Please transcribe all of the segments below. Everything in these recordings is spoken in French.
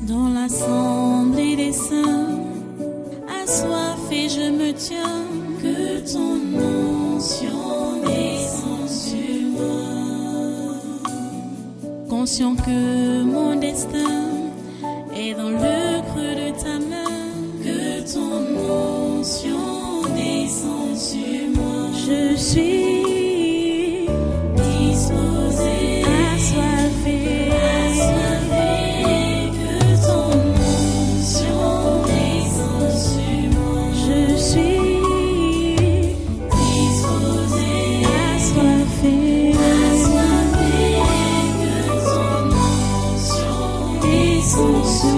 Dans l'assemblée des saints, assoiffé je me tiens, que ton onction descende sur moi. Conscient que mon destin est dans le creux de ta main, que ton onction descende sur moi. Je suis disposé, assoiffé, que ton onction descende sur moi. Je suis disposé, assoiffé, que ton onction descende sur moi.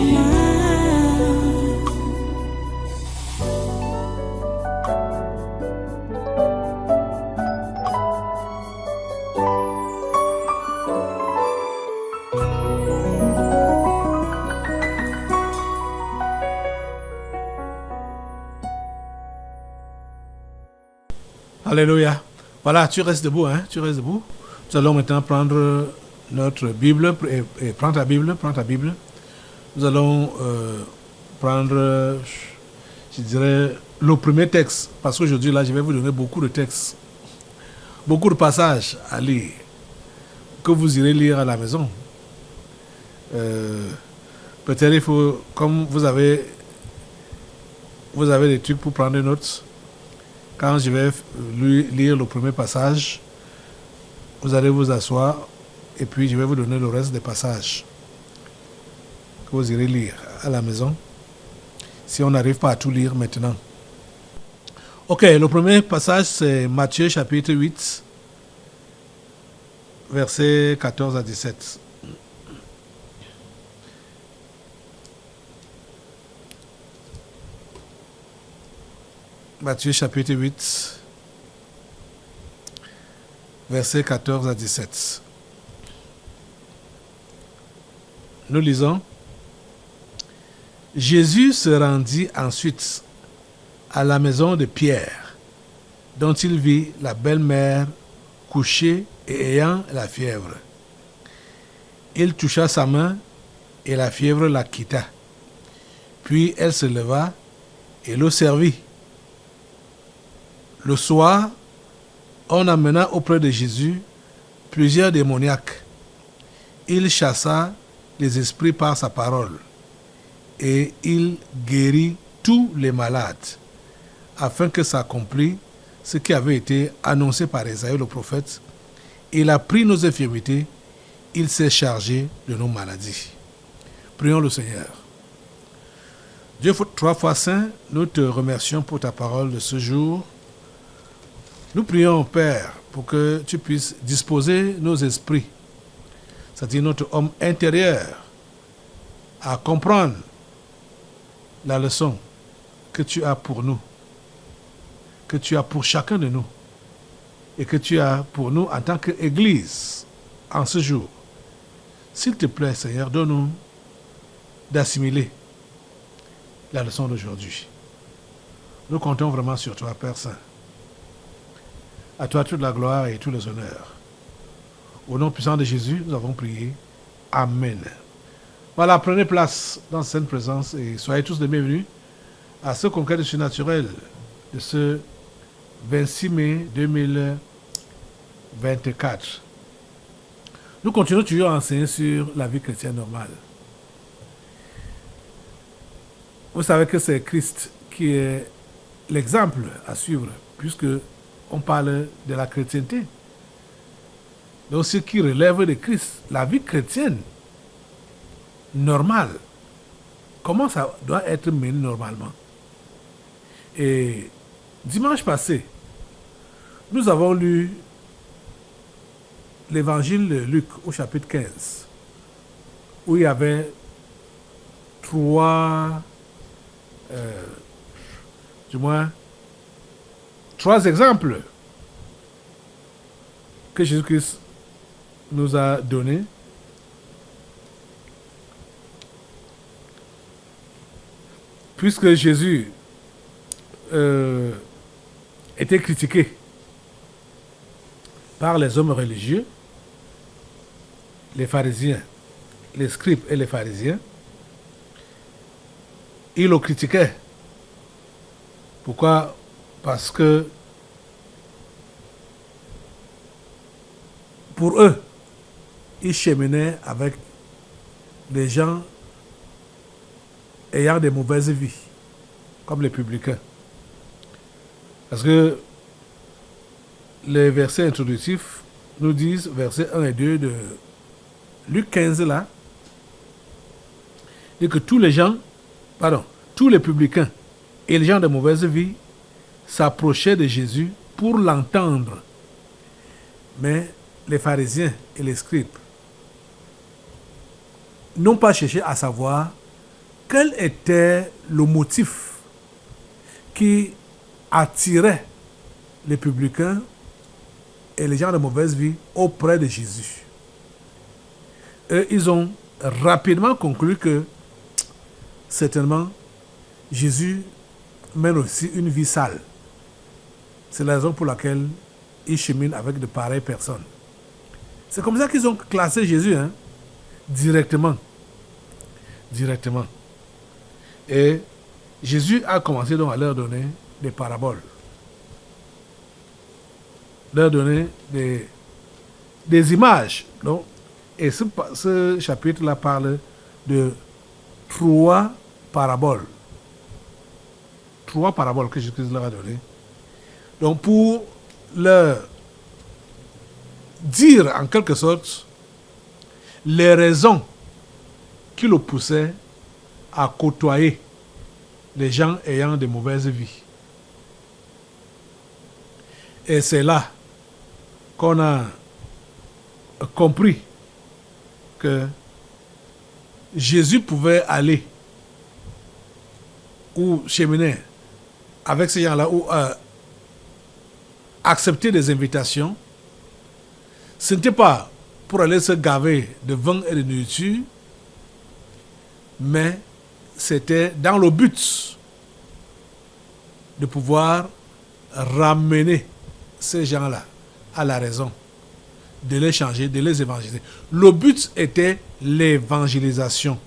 Alléluia. Voilà, tu restes debout, hein? Tu restes debout. Nous allons maintenant prendre notre Bible et prends ta Bible. Nous allons prendre, je dirais, le premier texte. Parce qu'aujourd'hui, là, je vais vous donner beaucoup de textes, beaucoup de passages à lire, que vous irez lire à la maison. Peut-être il faut, comme vous avez des trucs pour prendre des notes. Quand je vais lire le premier passage, vous allez vous asseoir et puis je vais vous donner le reste des passages que vous irez lire à la maison, si on n'arrive pas à tout lire maintenant. Ok, le premier passage, c'est Matthieu chapitre 8, versets 14 à 17. Matthieu chapitre 8, versets 14 à 17. Nous lisons. Jésus se rendit ensuite à la maison de Pierre, dont il vit la belle-mère couchée et ayant la fièvre. Il toucha sa main et la fièvre la quitta. Puis elle se leva et le servit. Le soir, on amena auprès de Jésus plusieurs démoniaques. Il chassa les esprits par sa parole et il guérit tous les malades, afin que s'accomplisse ce qui avait été annoncé par Ésaïe le prophète. Il a pris nos infirmités, il s'est chargé de nos maladies. Prions le Seigneur. Dieu trois fois saint, nous te remercions pour ta parole de ce jour. Nous prions, Père, pour que tu puisses disposer nos esprits, c'est-à-dire notre homme intérieur, à comprendre la leçon que tu as pour nous, que tu as pour chacun de nous, et que tu as pour nous en tant qu'Église en ce jour. S'il te plaît, Seigneur, donne-nous d'assimiler la leçon d'aujourd'hui. Nous comptons vraiment sur toi, Père Saint. À toi toute la gloire et tous les honneurs. Au nom puissant de Jésus, nous avons prié. Amen. Voilà, prenez place dans cette présence et soyez tous les bienvenus à ce congrès du surnaturel de ce 26 mai 2024. Nous continuons toujours à enseigner sur la vie chrétienne normale. Vous savez que c'est Christ qui est l'exemple à suivre, puisque on parle de la chrétienté. Donc ce qui relève de Christ, la vie chrétienne normale, comment ça doit être mené normalement. Et dimanche passé, nous avons lu l'évangile de Luc au chapitre 15, où il y avait trois exemples que Jésus-Christ nous a donnés. Puisque Jésus était critiqué par les hommes religieux, les pharisiens, les scribes et les pharisiens, ils le critiquaient. Pourquoi? Parce que pour eux, ils cheminaient avec des gens ayant des mauvaises vies, comme les publicains. Parce que les versets introductifs nous disent, versets 1 et 2 de Luc 15 là, dit que tous les publicains et les gens de mauvaise vie s'approchaient de Jésus pour l'entendre. Mais les pharisiens et les scribes n'ont pas cherché à savoir quel était le motif qui attirait les publicains et les gens de mauvaise vie auprès de Jésus. Et ils ont rapidement conclu que certainement Jésus mène aussi une vie sale. C'est la raison pour laquelle ils cheminent avec de pareilles personnes. C'est comme ça qu'ils ont classé Jésus, directement. Et Jésus a commencé donc à leur donner des paraboles. Leur donner des images. Donc, et ce chapitre-là parle de 3 paraboles. 3 paraboles que Jésus leur a données. Donc, pour leur dire en quelque sorte les raisons qui le poussaient à côtoyer les gens ayant de mauvaises vies. Et c'est là qu'on a compris que Jésus pouvait aller ou cheminer avec ces gens-là ou accepter des invitations. Ce n'était pas pour aller se gaver de vin et de nourriture, mais c'était dans le but de pouvoir ramener ces gens-là à la raison, de les changer, de les évangéliser. Le but était l'évangélisation.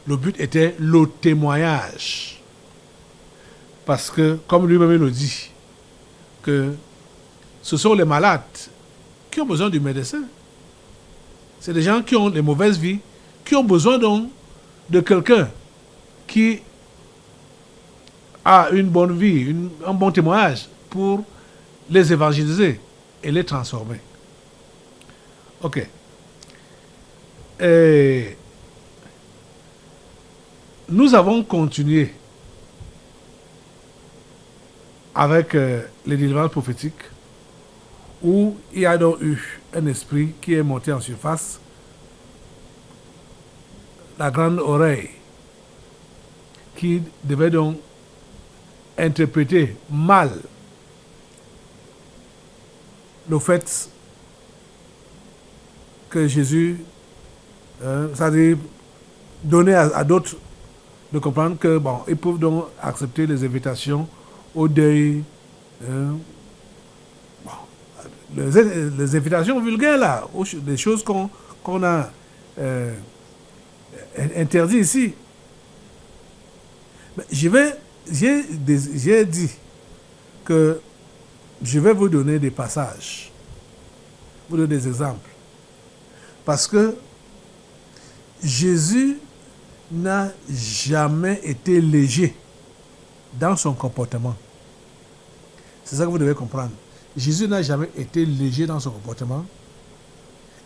Le but était le témoignage. Parce que, comme lui-même le dit, que ce sont les malades qui ont besoin du médecin. C'est des gens qui ont des mauvaises vies, qui ont besoin donc de quelqu'un qui a une bonne vie, un bon témoignage pour les évangéliser et les transformer. Ok. Et nous avons continué avec les délivrances prophétiques où il y a donc eu un esprit qui est monté en surface, la grande oreille, qui devait donc interpréter mal le fait que Jésus, c'est-à-dire donner à d'autres de comprendre que bon, ils peuvent donc accepter les invitations au deuil, les invitations vulgaires là, des choses qu'on a interdites ici. Mais j'ai dit que je vais vous donner des passages, vous donner des exemples. Parce que Jésus n'a jamais été léger dans son comportement. C'est ça que vous devez comprendre. Jésus n'a jamais été léger dans son comportement.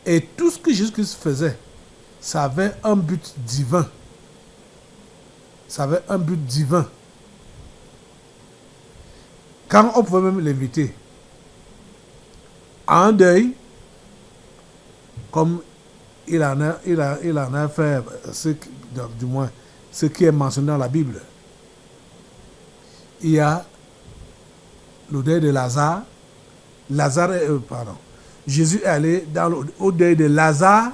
Et tout ce que Jésus-Christ faisait, ça avait un but divin. Ça avait un but divin. Quand on pouvait même l'inviter à un deuil, comme il en a fait, du moins ce qui est mentionné dans la Bible. Il y a le deuil de Lazare. Jésus est allé au deuil de Lazare,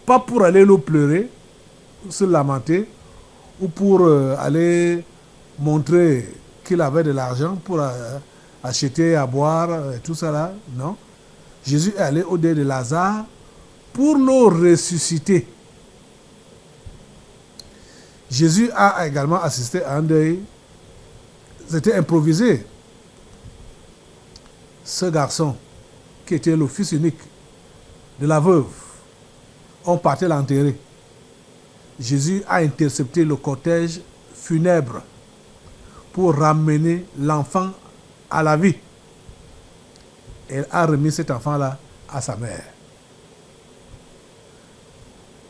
pas pour aller le pleurer, se lamenter, ou pour aller montrer qu'il avait de l'argent pour acheter à boire, et tout ça là. Non. Jésus est allé au deuil de Lazare pour le ressusciter. Jésus a également assisté à un deuil. C'était improvisé. Ce garçon, qui était le fils unique de la veuve, on partait l'enterrer. Jésus a intercepté le cortège funèbre pour ramener l'enfant à la vie. Et il a remis cet enfant-là à sa mère.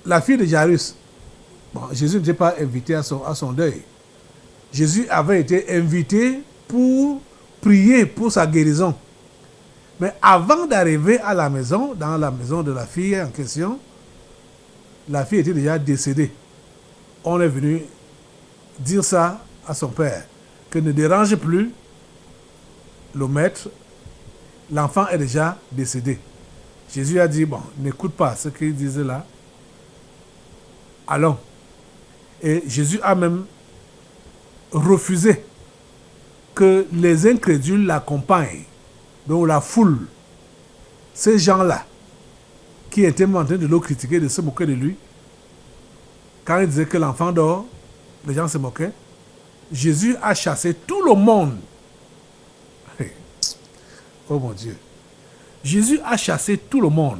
La fille de Jairus, Jésus n'était pas invité à son deuil. Jésus avait été invité pour prier pour sa guérison. Mais avant d'arriver à la maison, dans la maison de la fille en question, la fille était déjà décédée. On est venu dire ça à son père, que ne dérange plus le maître, l'enfant est déjà décédé. Jésus a dit, n'écoute pas ce qu'il disait là, allons. Et Jésus a même refusé que les incrédules l'accompagnent, donc la foule, ces gens-là, qui étaient en train de le critiquer, de se moquer de lui, quand il disait que l'enfant dort, les gens se moquaient. Jésus a chassé tout le monde. Oh mon Dieu. Jésus a chassé tout le monde.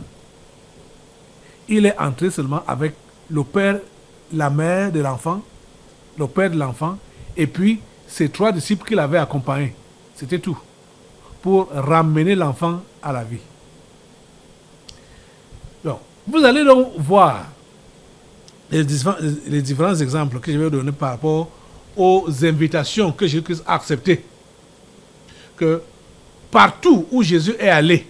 Il est entré seulement avec le père, la mère de l'enfant, le père de l'enfant, et puis ses 3 disciples qu'il avait accompagnés. C'était tout. Pour ramener l'enfant à la vie. Donc, vous allez donc voir les différents exemples que je vais donner par rapport aux invitations que Jésus-Christ a acceptées. Que partout où Jésus est allé,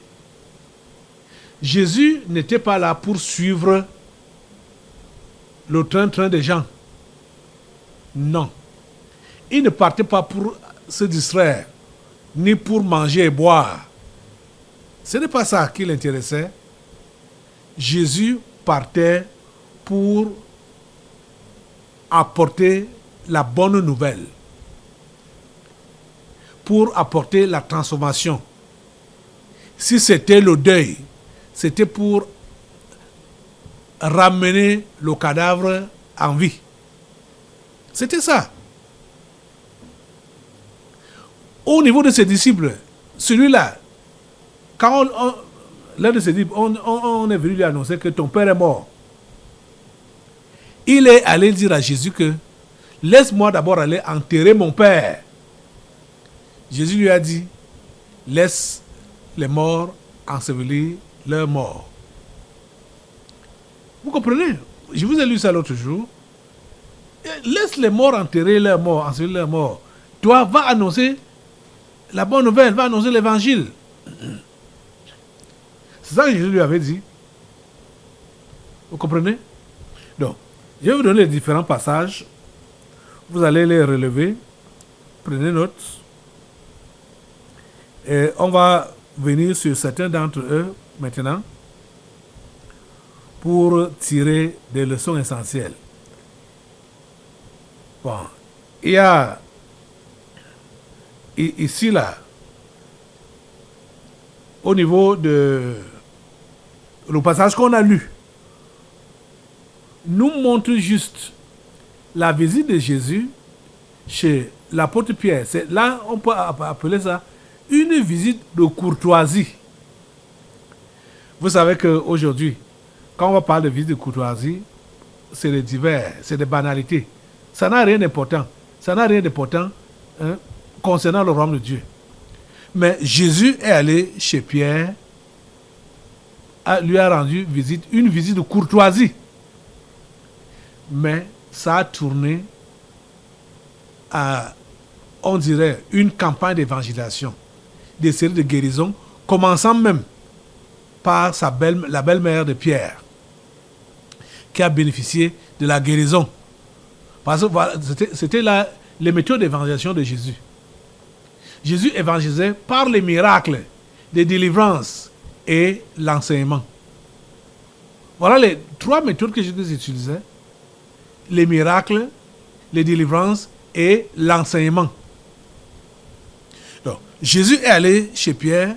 Jésus n'était pas là pour suivre le train-train des gens. Non. Il ne partait pas pour se distraire, ni pour manger et boire. Ce n'est pas ça qui l'intéressait. Jésus partait pour apporter la bonne nouvelle, pour apporter la transformation. Si c'était le deuil, c'était pour ramener le cadavre en vie. C'était ça. Au niveau de ses disciples, celui-là, quand l'un de ses disciples, on est venu lui annoncer que ton père est mort. Il est allé dire à Jésus que laisse-moi d'abord aller enterrer mon père. Jésus lui a dit, laisse les morts ensevelir leurs morts. Vous comprenez? Je vous ai lu ça l'autre jour. Laisse les morts enterrer leurs morts, ensevelir leurs morts. Toi, va annoncer la bonne nouvelle, va annoncer l'évangile. C'est ça que Jésus lui avait dit. Vous comprenez? Donc, je vais vous donner les différents passages. Vous allez les relever. Prenez note. Et on va venir sur certains d'entre eux maintenant pour tirer des leçons essentielles. Bon, il y a ici, là, au niveau de le passage qu'on a lu, nous montre juste la visite de Jésus chez l'apôtre Pierre. Là, on peut appeler ça une visite de courtoisie. Vous savez qu'aujourd'hui, quand on va parler de visite de courtoisie, c'est des divers, c'est des banalités. Ça n'a rien d'important. Ça n'a rien d'important concernant le royaume de Dieu. Mais Jésus est allé chez Pierre, lui a rendu une visite de courtoisie. Mais ça a tourné à, on dirait, une campagne d'évangélisation, des séries de guérison, commençant même par la belle-mère de Pierre, qui a bénéficié de la guérison. Parce que voilà, c'était là les méthodes d'évangélisation de Jésus. Jésus évangélisait par les miracles, les délivrances et l'enseignement. Voilà les 3 méthodes que Jésus utilisait. Les miracles, les délivrances et l'enseignement. Donc, Jésus est allé chez Pierre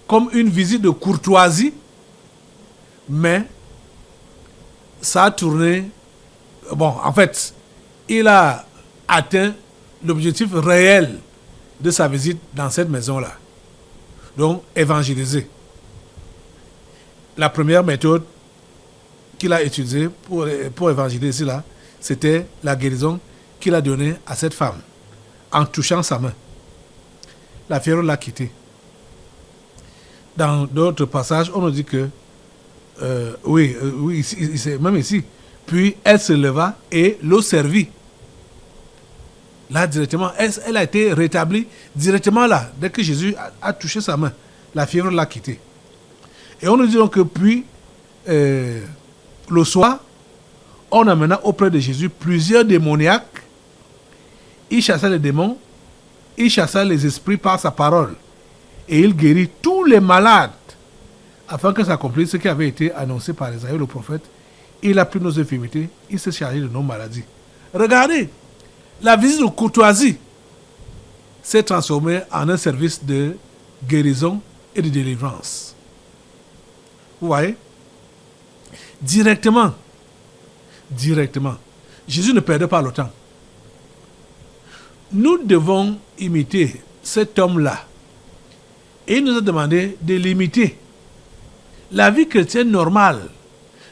comme une visite de courtoisie, mais ça a tourné... Bon, en fait, il a atteint l'objectif réel de sa visite dans cette maison-là. Donc, évangéliser. La première méthode qu'il a utilisée pour évangéliser là, c'était la guérison qu'il a donnée à cette femme en touchant sa main. La fièvre l'a quitté. Dans d'autres passages, on nous dit que, même ici, puis elle se leva et l'eau servit. Là, directement, elle a été rétablie directement là. Dès que Jésus a touché sa main, la fièvre l'a quitté. Et on nous dit donc que puis, le soir, on amena auprès de Jésus plusieurs démoniaques. Il chassa les démons, il chassa les esprits par sa parole. Et il guérit tous les malades, afin que s'accomplisse ce qui avait été annoncé par Isaïe le prophète. Il a pris nos infirmités, il s'est chargé de nos maladies. Regardez, la visite de courtoisie s'est transformée en un service de guérison et de délivrance. Vous voyez? Directement. Jésus ne perdait pas le temps. Nous devons imiter cet homme-là. Et il nous a demandé de l'imiter. La vie chrétienne normale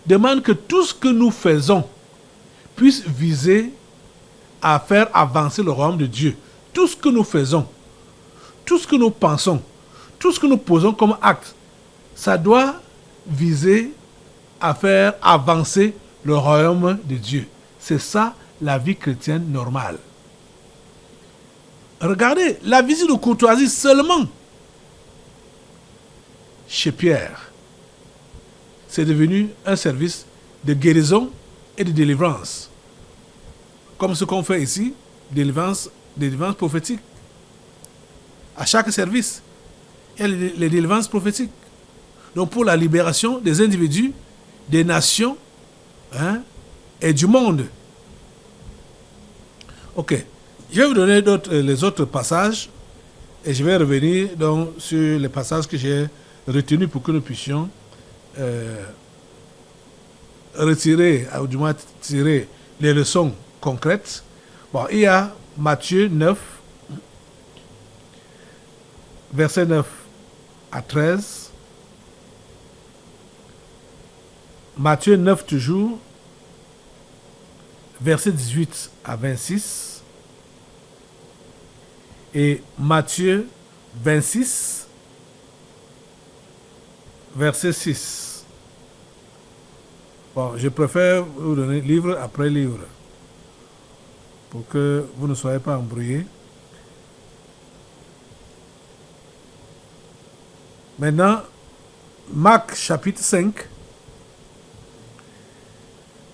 demande que tout ce que nous faisons puisse viser à faire avancer le royaume de Dieu. Tout ce que nous faisons, tout ce que nous pensons, tout ce que nous posons comme acte, ça doit viser à faire avancer le royaume de Dieu. C'est ça la vie chrétienne normale. Regardez, la visite de courtoisie seulement chez Pierre, c'est devenu un service de guérison et de délivrance. Comme ce qu'on fait ici, délivrance prophétique. À chaque service, il y a les délivrances prophétiques. Donc pour la libération des individus, des nations et du monde. Ok. Je vais vous donner les autres passages et je vais revenir donc sur les passages que j'ai retenus pour que nous puissions retirer, ou du moins tirer les leçons concrètes. Bon, il y a Matthieu 9, verset 9 à 13. Matthieu 9 toujours, verset 18 à 26. Et Matthieu 26, verset 6. Bon, je préfère vous donner livre après livre pour que vous ne soyez pas embrouillés. Maintenant, Marc chapitre 5,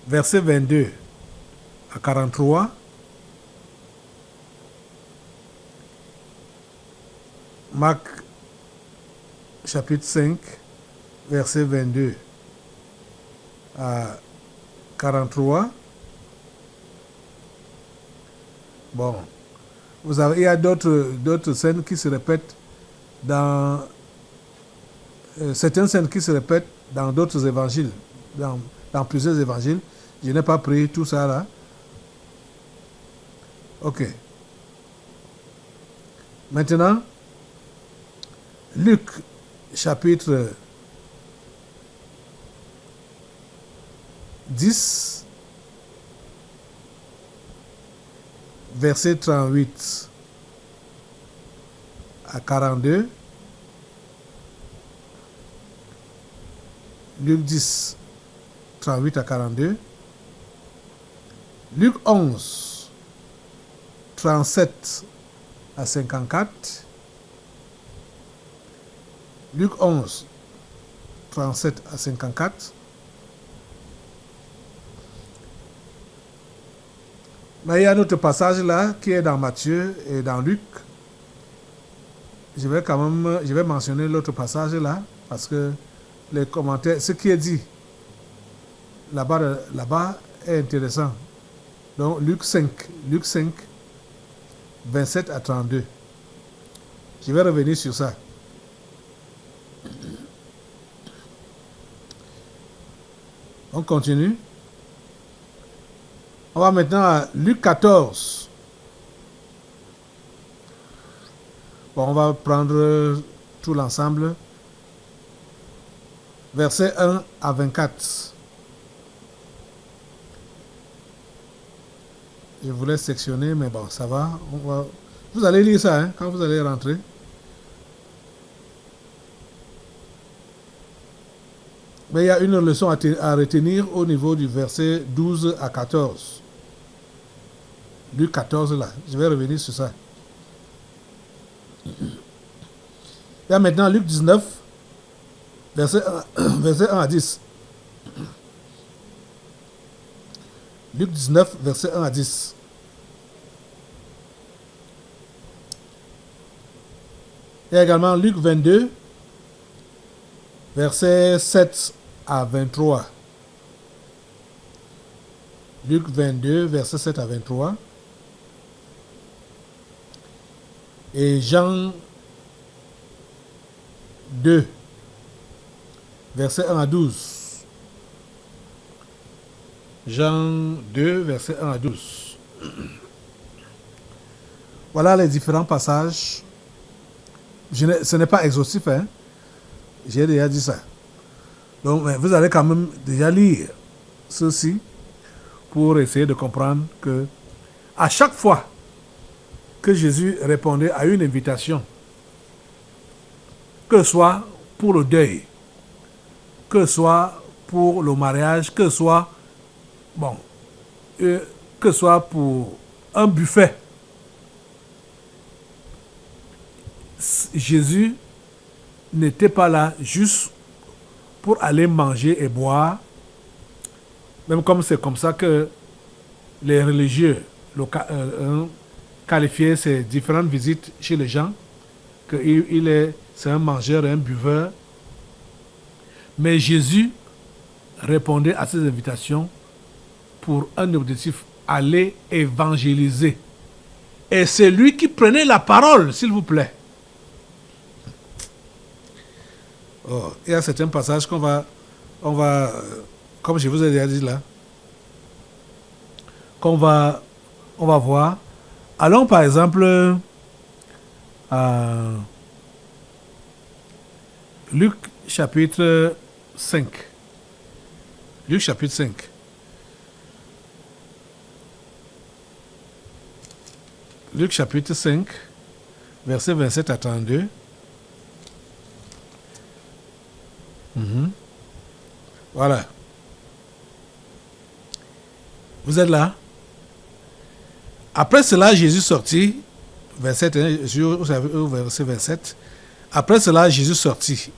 verset 22 à 43. Marc chapitre 5, verset 22 à 43. Bon, il y a d'autres scènes qui se répètent dans certaines scènes qui se répètent dans d'autres évangiles, dans plusieurs évangiles. Je n'ai pas pris tout ça là. Ok. Maintenant, Luc chapitre 10, verset 38 à 42. Luc 10, 38 à 42. Luc 11, 37 à 54. Luc 11, 37 à 54. Mais il y a un autre passage là qui est dans Matthieu et dans Luc. Je vais mentionner l'autre passage là parce que les commentaires, ce qui est dit là-bas est intéressant. Donc Luc 5, 27 à 32. Je vais revenir sur ça. On continue. On va maintenant à Luc 14. Bon, on va prendre tout l'ensemble. Versets 1 à 24. Je voulais sectionner, mais bon, ça va. Vous allez lire ça hein, quand vous allez rentrer. Mais il y a une leçon à retenir au niveau du verset 12 à 14. Luc 14 là. Je vais revenir sur ça. Il y a maintenant Luc 19, verset 1 à 10. Luc 19, verset 1 à 10. Il y a également Luc 22, verset 7 à 23. Luc 22, verset 7 à 23. Et Jean 2, verset 1 à 12. Jean 2, verset 1 à 12. Voilà les différents passages. Ce n'est pas exhaustif, hein. J'ai déjà dit ça. Donc, mais vous allez quand même déjà lire ceci pour essayer de comprendre que à chaque fois que Jésus répondait à une invitation, que ce soit pour le deuil, que ce soit pour le mariage, que ce soit que ce soit pour un buffet, Jésus n'était pas là juste pour aller manger et boire, même comme c'est comme ça que les religieux qualifiaient ces différentes visites chez les gens, c'est un mangeur et un buveur. Mais Jésus répondait à ces invitations pour un objectif, aller évangéliser. Et c'est lui qui prenait la parole, s'il vous plaît. Oh, il y a certains passages qu'on va, comme je vous ai déjà dit là, on va voir. Allons par exemple à Luc chapitre 5. Luc chapitre 5. Luc chapitre 5, verset 27 à 32. Voilà. Vous êtes là? Après cela, Jésus sortit, verset 27. Après cela, Jésus sortit,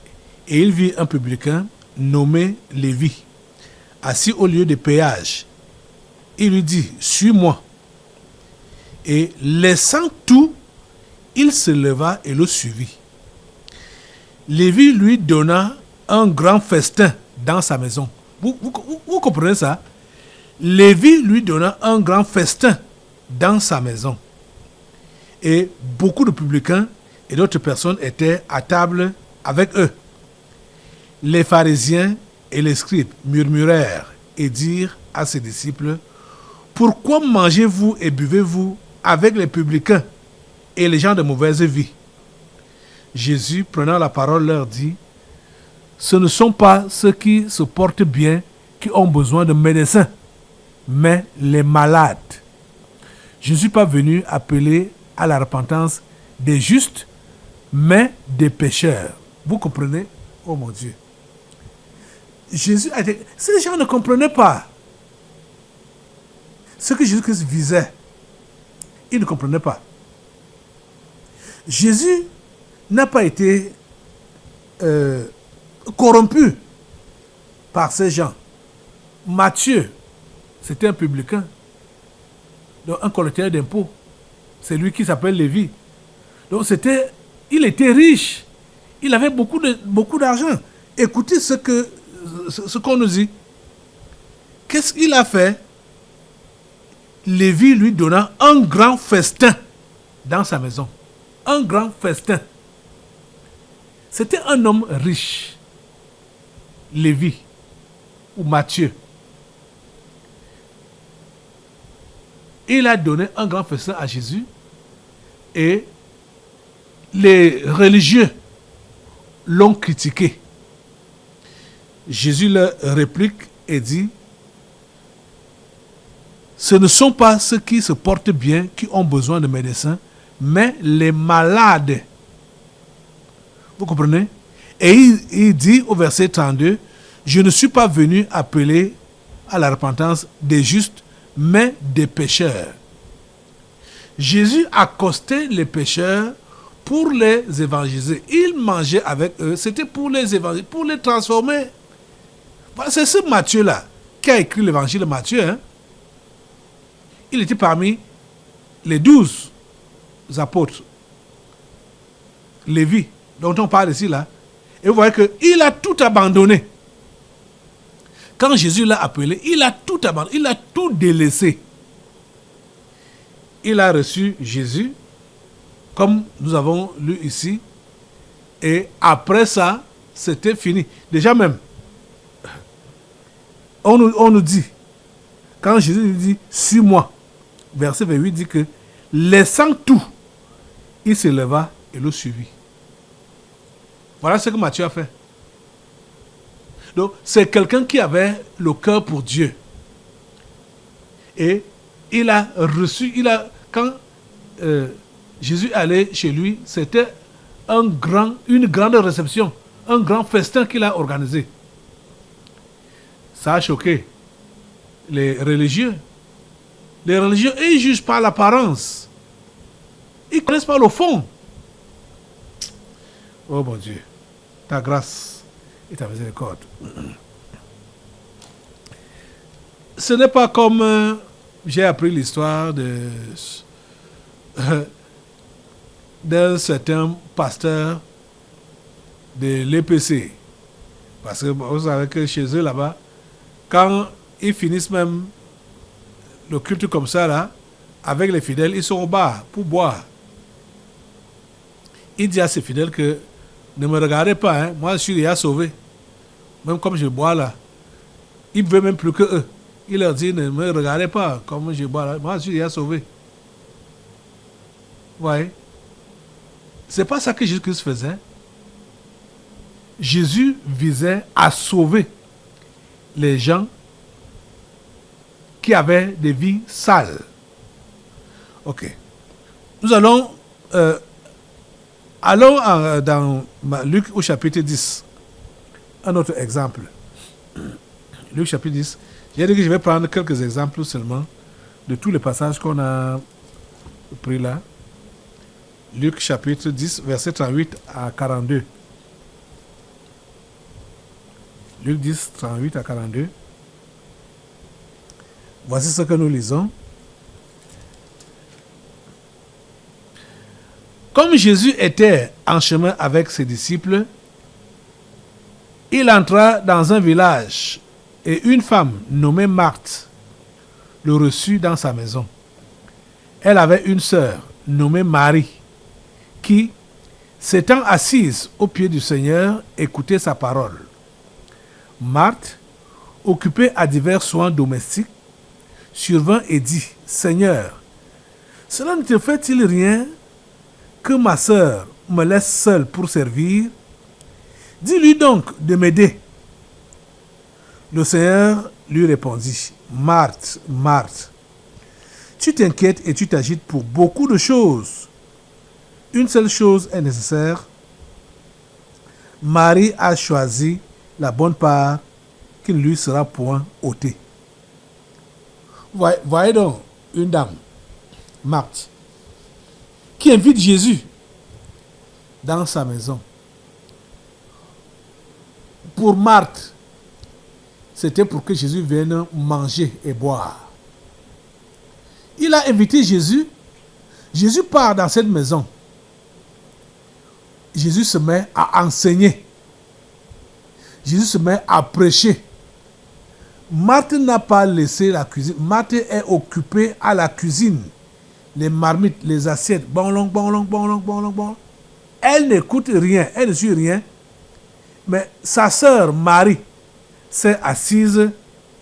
et il vit un publicain nommé Lévi, assis au lieu de péage. Il lui dit, suis-moi. Et laissant tout, il se leva et le suivit. Lévi lui donna un grand festin dans sa maison. Vous comprenez ça? Lévi lui donna un grand festin dans sa maison. Et beaucoup de publicains et d'autres personnes étaient à table avec eux. Les pharisiens et les scribes murmurèrent et dirent à ses disciples, « Pourquoi mangez-vous et buvez-vous avec les publicains et les gens de mauvaise vie ?» Jésus, prenant la parole, leur dit, « Ce ne sont pas ceux qui se portent bien qui ont besoin de médecins, mais les malades. Je ne suis pas venu appeler à la repentance des justes, mais des pécheurs. » Vous comprenez? Oh mon Dieu. Jésus a dit, ces gens ne comprenaient pas ce que Jésus-Christ visait. Ils ne comprenaient pas. Jésus n'a pas été corrompu par ces gens. Matthieu, c'était un publicain, donc un collecteur d'impôts. C'est lui qui s'appelle Lévi. Donc il était riche. Il avait beaucoup d'argent. Écoutez ce qu'on nous dit. Qu'est-ce qu'il a fait? Lévi lui donna un grand festin dans sa maison. Un grand festin. C'était un homme riche. Lévi ou Matthieu. il a donné un grand festin à Jésus et les religieux l'ont critiqué. Jésus leur réplique et dit: ce ne sont pas ceux qui se portent bien qui ont besoin de médecins, mais les malades. Vous comprenez? Et il dit au verset 32, je ne suis pas venu appeler à la repentance des justes, mais des pécheurs. Jésus accostait les pécheurs pour les évangéliser. Il mangeait avec eux, c'était pour les évangéliser, pour les transformer. Voilà, c'est ce Matthieu-là qui a écrit l'évangile de Matthieu. Hein? Il était parmi les 12 apôtres. Lévi, dont on parle ici, là. Et vous voyez qu'il a tout abandonné. Quand Jésus l'a appelé, il a tout abandonné, il a tout délaissé. Il a reçu Jésus, comme nous avons lu ici, et après ça, c'était fini. Déjà même, on nous dit, quand Jésus lui dit, suis-moi, verset 28 dit que, laissant tout, il se leva et le suivit. Voilà ce que Matthieu a fait. Donc, c'est quelqu'un qui avait le cœur pour Dieu. Et il a reçu, quand Jésus allait chez lui, c'était une grande réception, un grand festin qu'il a organisé. Ça a choqué les religieux. Les religieux, ils ne jugent pas l'apparence. Ils ne connaissent pas le fond. Oh mon Dieu, ta grâce et ta miséricorde. Ce n'est pas comme j'ai appris l'histoire d'un certain pasteur de l'EPC. Parce que vous savez que chez eux là-bas, quand ils finissent même le culte comme ça là, avec les fidèles, ils sont au bar pour boire. Il dit à ses fidèles que ne me regardez pas, hein, moi je suis déjà sauvé. Même comme je bois là. Il ne veut même plus que eux. Il leur dit, ne me regardez pas comme je bois là, moi je suis déjà sauvé. Vous voyez? C'est pas ça que Jésus-Christ faisait. Jésus visait à sauver les gens qui avaient des vies sales. Ok. Nous allons dans Luc au chapitre 10. Un autre exemple. Luc chapitre 10. J'ai dit que je vais prendre quelques exemples seulement de tous les passages qu'on a pris là. Luc chapitre 10, verset 38 à 42. Luc 10, 38 à 42. Voici ce que nous lisons. Comme Jésus était en chemin avec ses disciples, il entra dans un village et une femme nommée Marthe le reçut dans sa maison. Elle avait une sœur nommée Marie qui, s'étant assise au pied du Seigneur, écoutait sa parole. Marthe, occupée à divers soins domestiques, survint et dit, « Seigneur, cela ne te fait-il rien que ma sœur me laisse seule pour servir? Dis-lui donc de m'aider. » Le Seigneur lui répondit, « Marthe, Marthe, tu t'inquiètes et tu t'agites pour beaucoup de choses. Une seule chose est nécessaire. Marie a choisi la bonne part qui ne lui sera point ôtée. » Voyez donc une dame, Marthe, qui invite Jésus dans sa maison. Pour Marthe, c'était pour que Jésus vienne manger et boire. Il a invité Jésus. Jésus part dans cette maison. Jésus se met à enseigner. Jésus se met à prêcher. Marthe n'a pas laissé la cuisine. Marthe est occupée à la cuisine. Les marmites, les assiettes, bon. Elle n'écoute rien, elle ne suit rien. Mais sa sœur Marie s'est assise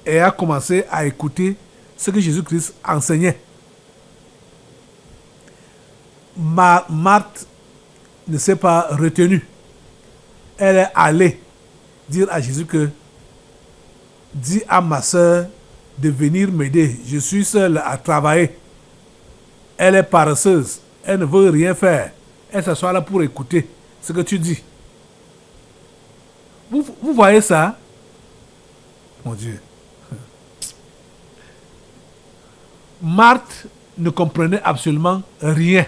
et a commencé à écouter ce que Jésus-Christ enseignait. Marthe ne s'est pas retenue. Elle est allée dire à Jésus que dis à ma soeur de venir m'aider. Je suis seule à travailler. Elle est paresseuse. Elle ne veut rien faire. Elle s'assoit là pour écouter ce que tu dis. Vous voyez ça? Mon Dieu. Marthe ne comprenait absolument rien.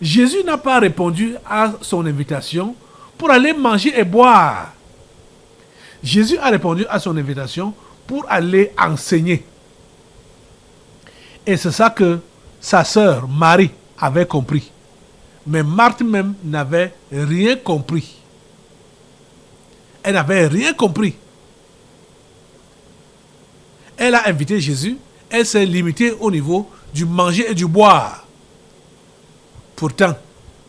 Jésus n'a pas répondu à son invitation pour aller manger et boire. Jésus a répondu à son invitation pour aller enseigner. Et c'est ça que sa sœur Marie avait compris. Mais Marthe même n'avait rien compris. Elle n'avait rien compris. Elle a invité Jésus. Elle s'est limitée au niveau du manger et du boire. Pourtant,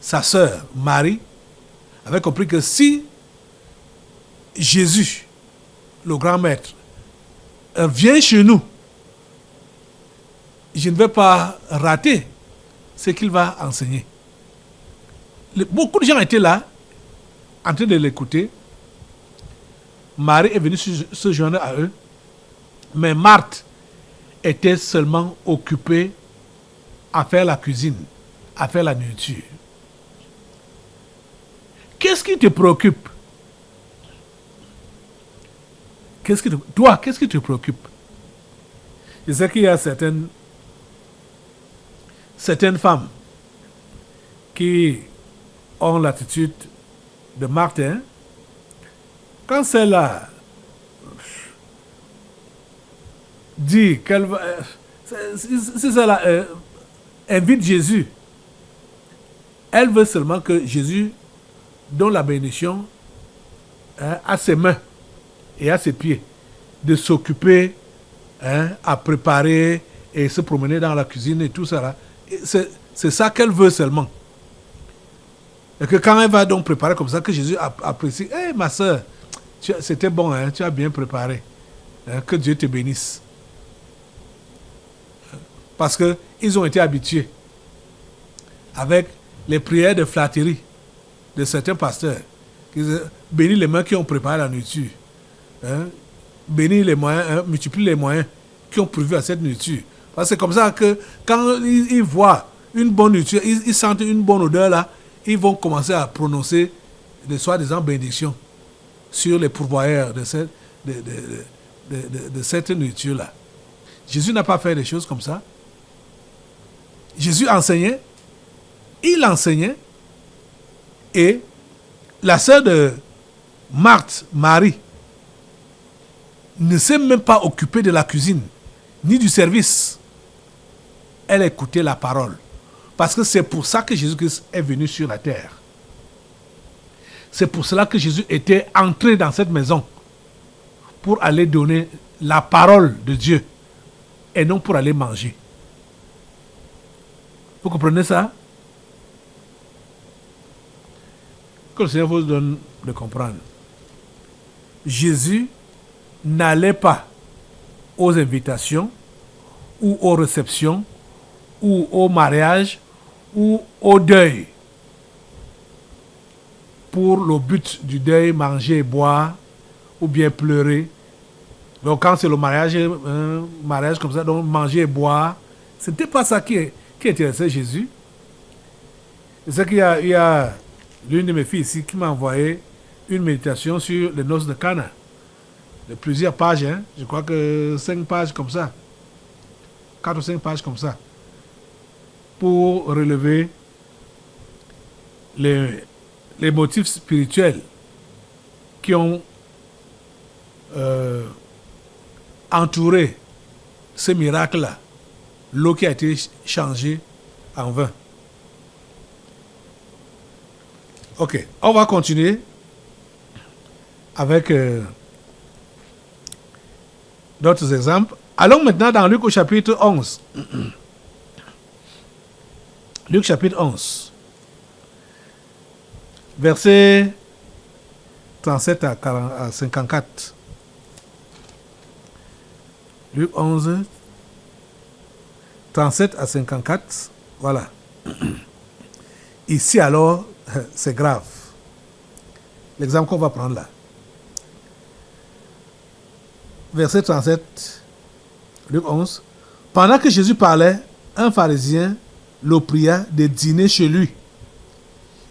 sa sœur Marie avait compris que si Jésus, le grand maître, vient chez nous, je ne vais pas rater ce qu'il va enseigner. Beaucoup de gens étaient là, en train de l'écouter. Marie est venue se joindre à eux, mais Marthe était seulement occupée à faire la cuisine, à faire la nourriture. Qu'est-ce qui te préoccupe? Qu'est-ce qui te préoccupe? Je sais qu'il y a certaines femmes qui ont l'attitude de Martin. Quand celle-là dit qu'elle va... Si celle-là invite Jésus, elle veut seulement que Jésus donne la bénédiction à ses mains et à ses pieds, de s'occuper à préparer et se promener dans la cuisine et tout ça là. C'est ça qu'elle veut seulement. Et que quand elle va donc préparer comme ça, que Jésus apprécie, hey, ma soeur, c'était bon, hein, tu as bien préparé. Que Dieu te bénisse. Parce qu'ils ont été habitués avec les prières de flatterie de certains pasteurs. Qui disent, bénis les mains qui ont préparé la nourriture. Bénis les moyens, multiplie les moyens qui ont prévu à cette nourriture. Parce que c'est comme ça que quand ils voient une bonne nourriture, ils sentent une bonne odeur là, ils vont commencer à prononcer de soi-disant bénédictions sur les pourvoyeurs de cette nourriture-là. Jésus n'a pas fait des choses comme ça. Jésus enseignait, il enseignait, et la sœur de Marthe, Marie, ne s'est même pas occupée de la cuisine, ni du service. Elle écoutait la parole. Parce que c'est pour ça que Jésus-Christ est venu sur la terre. C'est pour cela que Jésus était entré dans cette maison pour aller donner la parole de Dieu et non pour aller manger. Vous comprenez ça? Que le Seigneur vous donne de comprendre. Jésus n'allait pas aux invitations ou aux réceptions ou au mariage ou au deuil pour le but du deuil, manger et boire ou bien pleurer. Donc quand c'est le mariage, un mariage comme ça, donc manger et boire, ce n'était pas ça qui intéressait Jésus. C'est ça qu'il y a l'une de mes filles ici qui m'a envoyé une méditation sur les noces de Cana. De plusieurs pages, hein. Je crois que 5 pages comme ça. 4 ou 5 pages comme ça. Pour relever les motifs spirituels qui ont entouré ce miracle-là. L'eau qui a été changée en vin. Ok, on va continuer avec d'autres exemples. Allons maintenant dans Luc au chapitre 11. Luc chapitre 11. Versets 37 à 54. Luc 11, 37 à 54. Voilà. Ici alors, c'est grave. L'exemple qu'on va prendre là. Verset 37, Luc 11. Pendant que Jésus parlait, un pharisien le pria de dîner chez lui.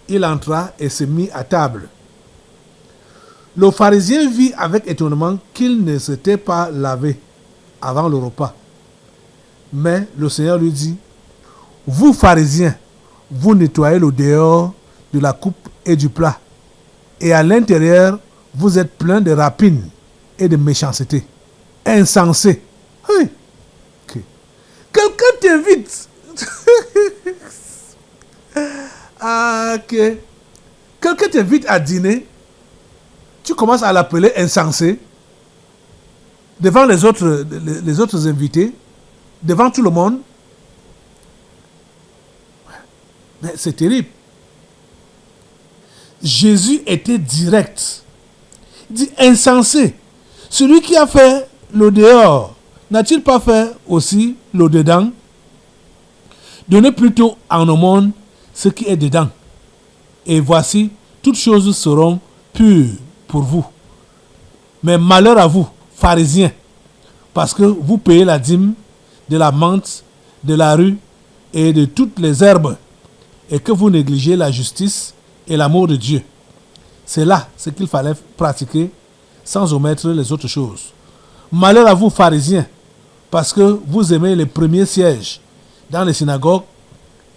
Il entra et se mit à table. Le pharisien vit avec étonnement qu'il ne s'était pas lavé avant le repas. Mais le Seigneur lui dit, « Vous, pharisiens, vous nettoyez le dehors de la coupe et du plat, et à l'intérieur, vous êtes pleins de rapines et de méchanceté. Insensé. » Oui. Okay. Quelqu'un t'invite. Ok. Quelqu'un t'invite à dîner, tu commences à l'appeler insensé devant les autres invités, devant tout le monde. Mais c'est terrible. Jésus était direct. Il dit insensé. Celui qui a fait le dehors, n'a-t-il pas fait aussi le dedans? Donnez plutôt en aumône ce qui est dedans. Et voici, toutes choses seront pures pour vous. Mais malheur à vous, pharisiens, parce que vous payez la dîme de la menthe, de la rue et de toutes les herbes, et que vous négligez la justice et l'amour de Dieu. C'est là ce qu'il fallait pratiquer sans omettre les autres choses. Malheur à vous, pharisiens, parce que vous aimez les premiers sièges dans les synagogues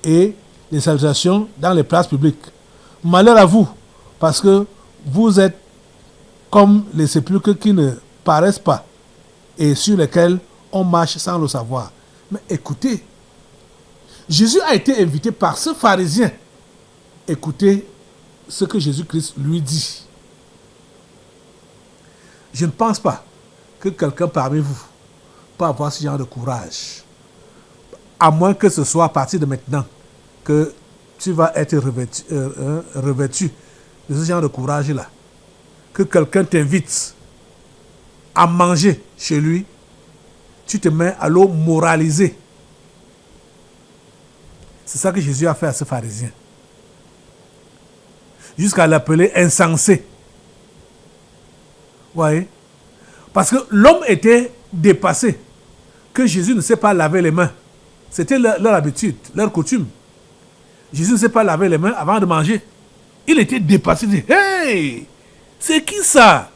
et les salutations dans les places publiques. Malheur à vous, parce que vous êtes comme les sépulcres qui ne paraissent pas et sur lesquels on marche sans le savoir. Mais écoutez, Jésus a été invité par ce pharisien. Écoutez ce que Jésus-Christ lui dit. Je ne pense pas que quelqu'un parmi vous peut avoir ce genre de courage. À moins que ce soit à partir de maintenant que tu vas être revêtu de ce genre de courage-là. Que quelqu'un t'invite à manger chez lui, tu te mets à le moraliser. C'est ça que Jésus a fait à ce pharisien. Jusqu'à l'appeler insensé. Vous voyez? Parce que l'homme était dépassé. Que Jésus ne sait pas laver les mains. C'était leur habitude, leur coutume. Jésus ne sait pas laver les mains avant de manger. Il était dépassé. Il dit, hey, c'est qui ça?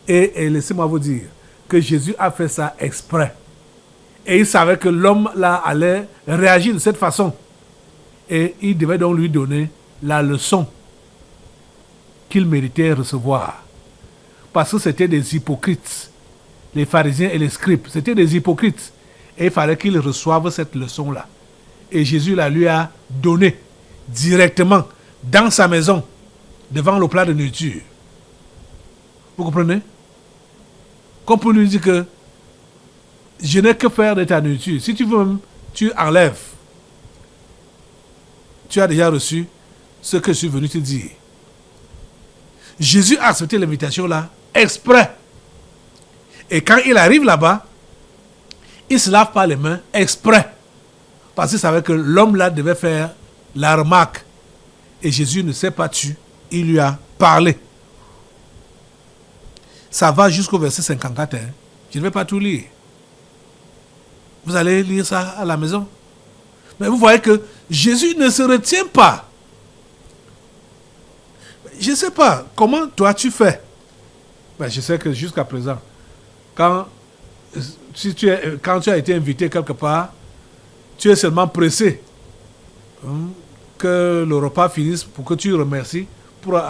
Et laissez-moi vous dire que Jésus a fait ça exprès. Et il savait que l'homme là allait réagir de cette façon. Et il devait donc lui donner la leçon qu'il méritait recevoir. Parce que c'était des hypocrites. Les pharisiens et les scribes, c'était des hypocrites. Et il fallait qu'ils reçoivent cette leçon-là. Et Jésus la lui a donnée directement dans sa maison, devant le plat de nourriture. Vous comprenez? Qu'on peut lui dire que je n'ai que faire de ta nourriture. Si tu veux même, tu enlèves. Tu as déjà reçu ce que je suis venu te dire. Jésus a accepté l'invitation là, exprès. Et quand il arrive là-bas, il ne se lave pas les mains exprès. Parce qu'il savait que l'homme là devait faire la remarque. Et Jésus ne s'est pas tu. Il lui a parlé. Ça va jusqu'au verset 54. Hein. Je ne vais pas tout lire. Vous allez lire ça à la maison. Mais vous voyez que Jésus ne se retient pas. Je ne sais pas comment toi tu fais. Ben, je sais que jusqu'à présent, quand tu as été invité quelque part, tu es seulement pressé que le repas finisse pour que tu remercies, pour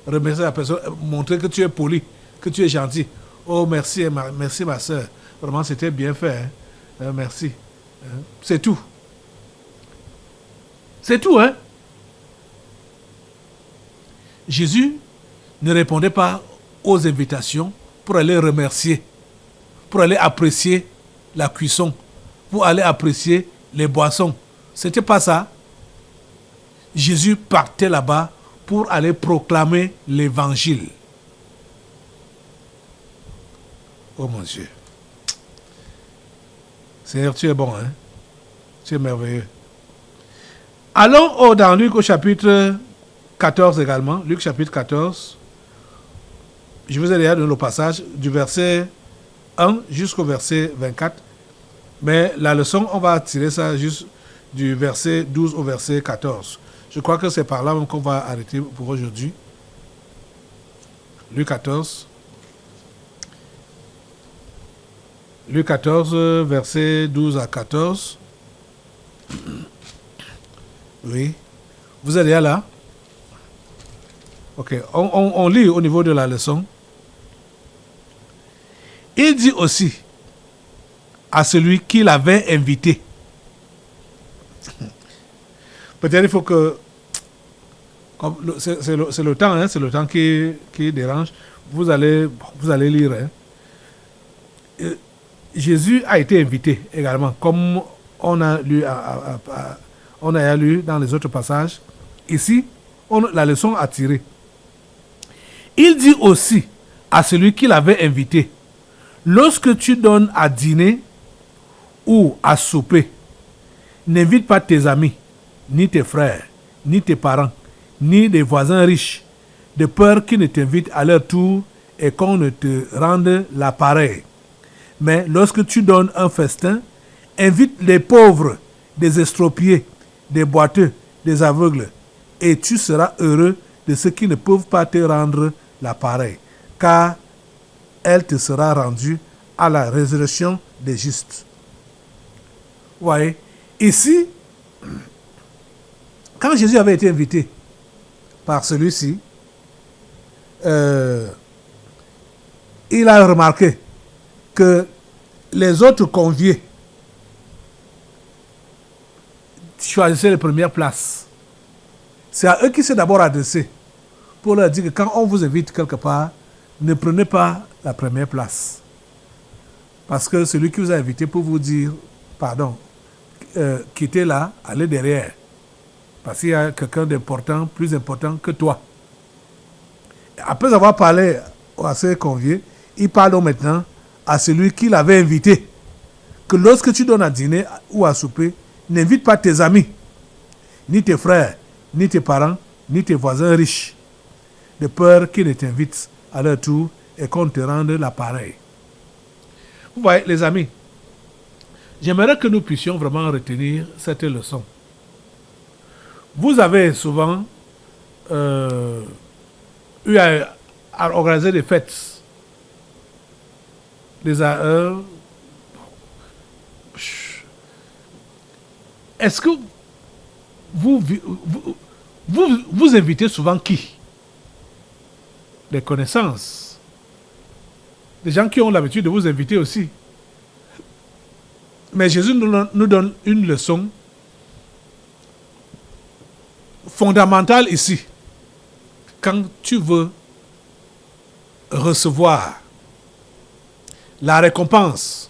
remercier la personne, montrer que tu es poli, que tu es gentil. Oh, merci, merci ma soeur. Vraiment, c'était bien fait. Hein? Merci. C'est tout. C'est tout, hein? Jésus ne répondait pas aux invitations pour aller remercier, pour aller apprécier la cuisson, pour aller apprécier les boissons. C'était pas ça. Jésus partait là-bas pour aller proclamer l'évangile. Oh mon Dieu. Seigneur, tu es bon, hein? Tu es merveilleux. Allons dans Luc au chapitre 14 également. Luc chapitre 14. Je vous ai déjà donné le passage du verset 1 jusqu'au verset 24. Mais la leçon, on va tirer ça juste du verset 12 au verset 14. Je crois que c'est par là même qu'on va arrêter pour aujourd'hui. Luc 14. Luc 14, verset 12 à 14. Oui. Vous êtes déjà là? Ok. On lit au niveau de la leçon. Il dit aussi à celui qui l'avait invité. Peut-être il faut que... C'est le temps, hein, c'est le temps qui dérange. Vous allez lire. Hein. Jésus a été invité également, comme on a lu, on a lu dans les autres passages. Ici, la leçon a tiré. Il dit aussi à celui qui l'avait invité, lorsque tu donnes à dîner ou à souper, n'invite pas tes amis, ni tes frères, ni tes parents, ni des voisins riches, de peur qu'ils ne t'invitent à leur tour et qu'on ne te rende l'appareil. Mais lorsque tu donnes un festin, invite les pauvres, des estropiés, des boiteux, des aveugles, et tu seras heureux de ceux qui ne peuvent pas te rendre l'appareil, car elle te sera rendue à la résurrection des justes. Vous voyez, ici, quand Jésus avait été invité par celui-ci, il a remarqué que les autres conviés choisissaient les premières places. C'est à eux qu'il s'est d'abord adressé pour leur dire que quand on vous invite quelque part, ne prenez pas la première place. Parce que celui qui vous a invité peut vous dire, pardon, quittez là, allez derrière. Parce qu'il y a quelqu'un d'important, plus important que toi. Après avoir parlé à ses conviés, il parle donc maintenant à celui qui l'avait invité. Que lorsque tu donnes à dîner ou à souper, n'invite pas tes amis, ni tes frères, ni tes parents, ni tes voisins riches, de peur qu'ils ne t'invitent à leur tour et qu'on te rende l'appareil. Vous voyez, les amis, j'aimerais que nous puissions vraiment retenir cette leçon. Vous avez souvent eu à organiser des fêtes. Est-ce que vous invitez souvent qui? Des connaissances. Des gens qui ont l'habitude de vous inviter aussi. Mais Jésus nous donne une leçon fondamentale ici. Quand tu veux recevoir la récompense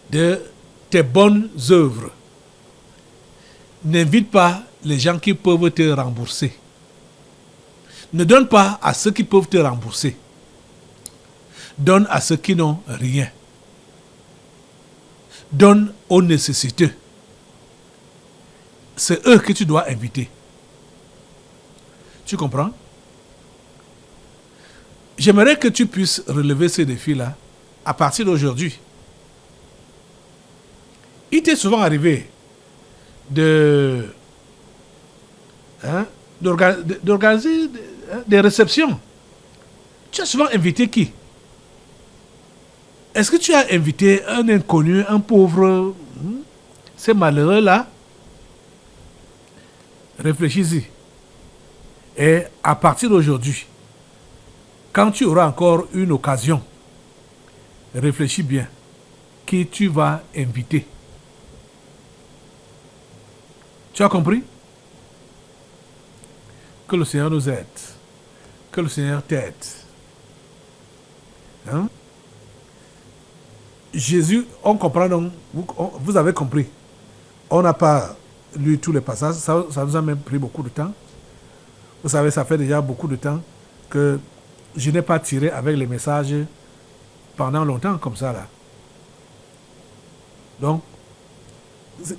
de tes bonnes œuvres, n'invite pas les gens qui peuvent te rembourser. Ne donne pas à ceux qui peuvent te rembourser. Donne à ceux qui n'ont rien. Donne aux nécessiteux. C'est eux que tu dois inviter. Tu comprends? J'aimerais que tu puisses relever ces défis-là à partir d'aujourd'hui. Il t'est souvent arrivé d'organiser des réceptions. Tu as souvent invité qui? Est-ce que tu as invité un inconnu, un pauvre, ces malheureux-là? Réfléchis-y. Et à partir d'aujourd'hui, quand tu auras encore une occasion, réfléchis bien qui tu vas inviter. Tu as compris? Que le Seigneur nous aide. Que le Seigneur t'aide. Hein? Jésus, on comprend donc, vous avez compris. On n'a pas lu tous les passages, ça nous a même pris beaucoup de temps. Vous savez, ça fait déjà beaucoup de temps que je n'ai pas tiré avec les messages pendant longtemps comme ça là. Donc,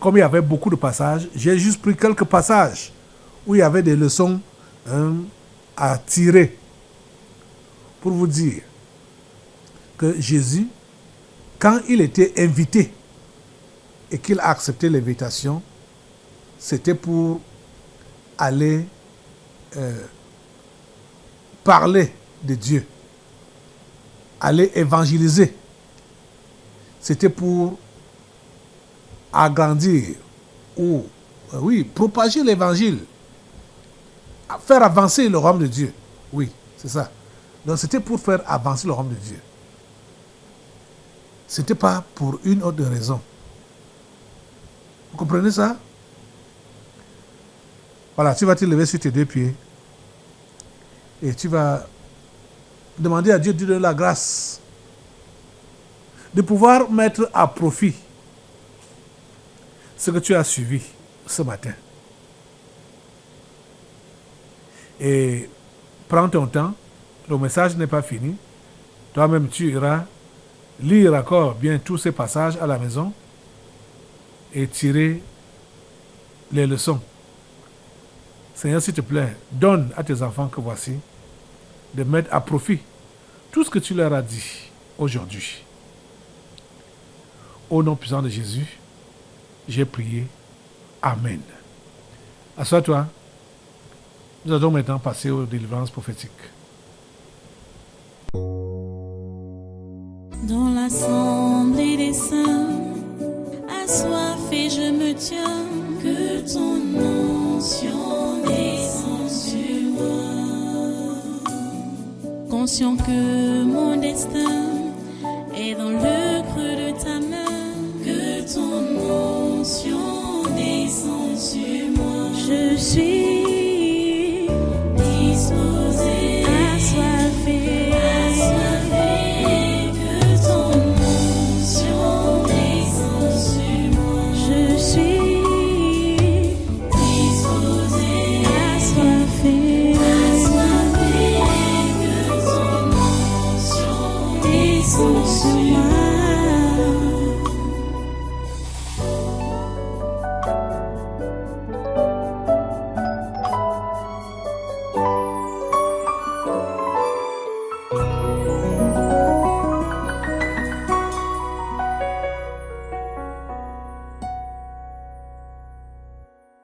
comme il y avait beaucoup de passages, j'ai juste pris quelques passages où il y avait des leçons à tirer pour vous dire que Jésus, quand il était invité et qu'il a accepté l'invitation, c'était pour aller parler de Dieu, aller évangéliser. C'était pour agrandir ou, propager l'évangile, faire avancer le royaume de Dieu. Oui, c'est ça. Donc c'était pour faire avancer le royaume de Dieu. Ce n'était pas pour une autre raison. Vous comprenez ça? Voilà, tu vas te lever sur tes deux pieds et tu vas demander à Dieu de donner la grâce de pouvoir mettre à profit ce que tu as suivi ce matin. Et prends ton temps, le message n'est pas fini. Toi-même, tu iras lire encore bien tous ces passages à la maison et tirer les leçons. Seigneur, s'il te plaît, donne à tes enfants que voici de mettre à profit tout ce que tu leur as dit aujourd'hui. Au nom puissant de Jésus, j'ai prié. Amen. Assois-toi. Nous allons maintenant passer aux délivrances prophétiques. Dans l'assemblée des saints, assoiffé je me tiens, que ton onction descende sur moi. Conscient que mon destin